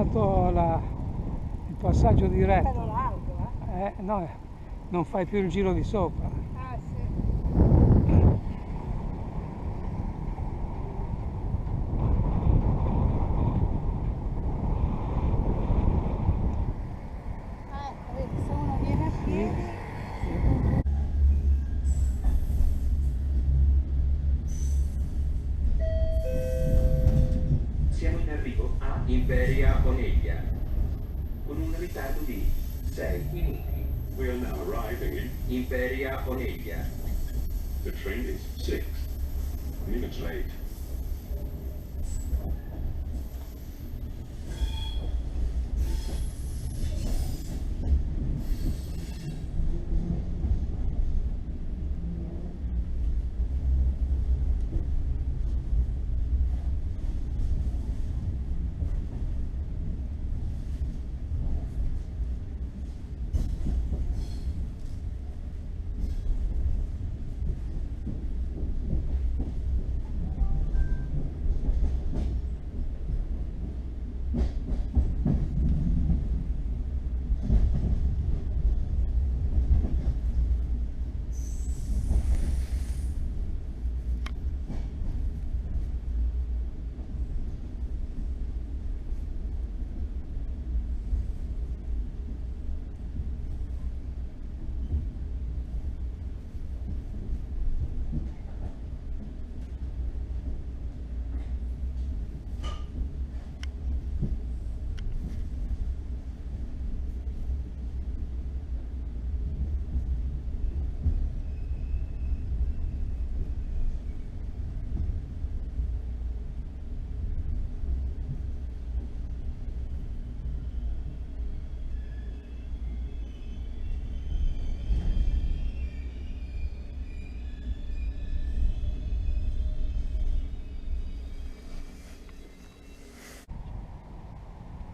fatto il passaggio diretto. Bello largo, No, non fai più il giro di sopra. Ah, sì. Vedi, se uno viene a piedi. Siamo in arrivo a Imperia Oneglia, con un ritardo di 6 minuti. We are now arriving in. Imperia Oneglia. The train is 6 minutes late.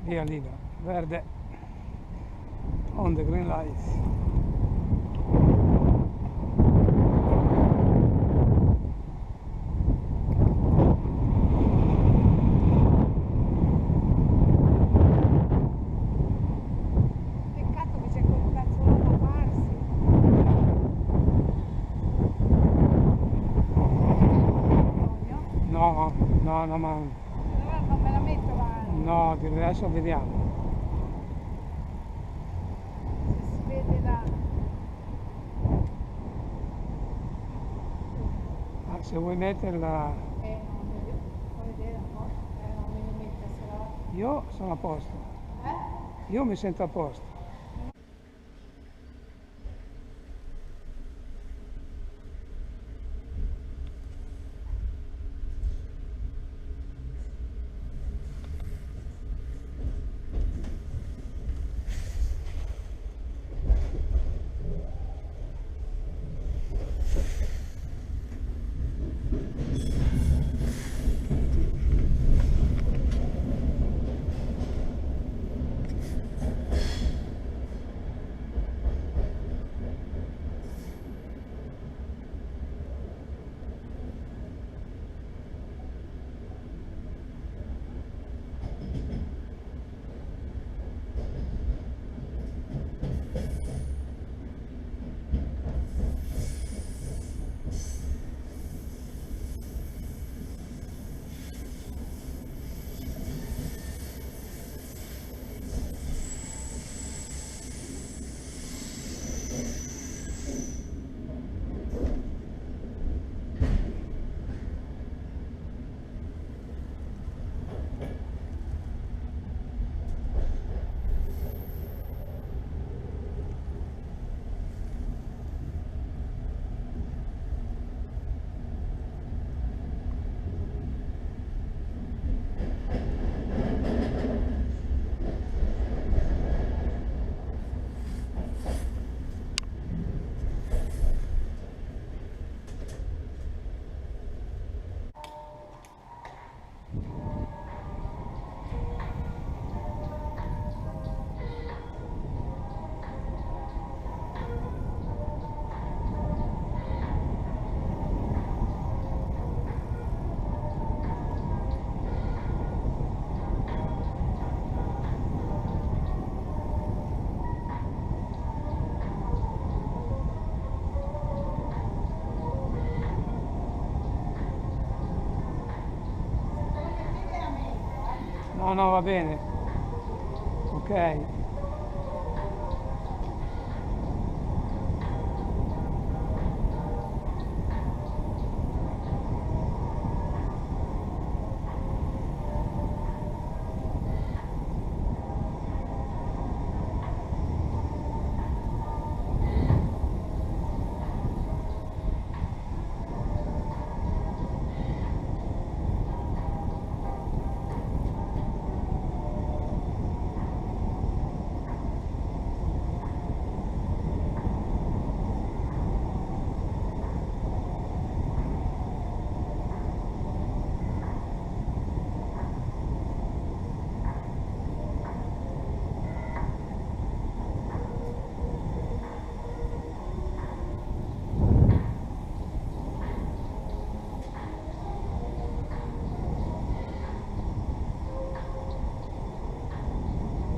Via Liga, verde, on the green light. Peccato che c'è quel cazzo là da farsi. No, ma Allora non me la metto là. no, adesso vediamo. Se si vede là. Se vuoi metterla, Puoi vedere un po'. Non me ne mette, se no. io sono a posto, io mi sento a posto. No, no, va bene. Ok.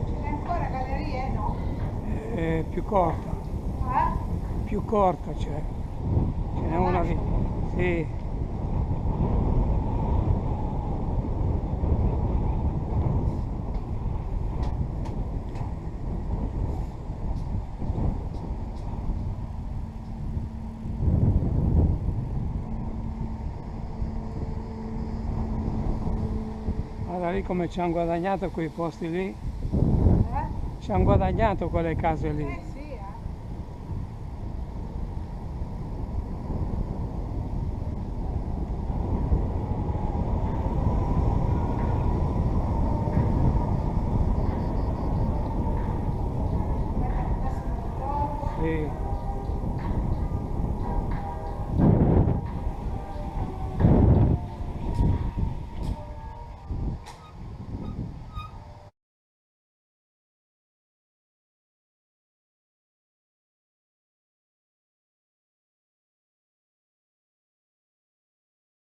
Ce n'è ancora gallerie? No. Più corta. Più corta c'è. Ce n'è una lì. Sì. Guarda lì come ci hanno guadagnato quei posti lì. Ci hanno guadagnato quelle case lì. Sì, Sì.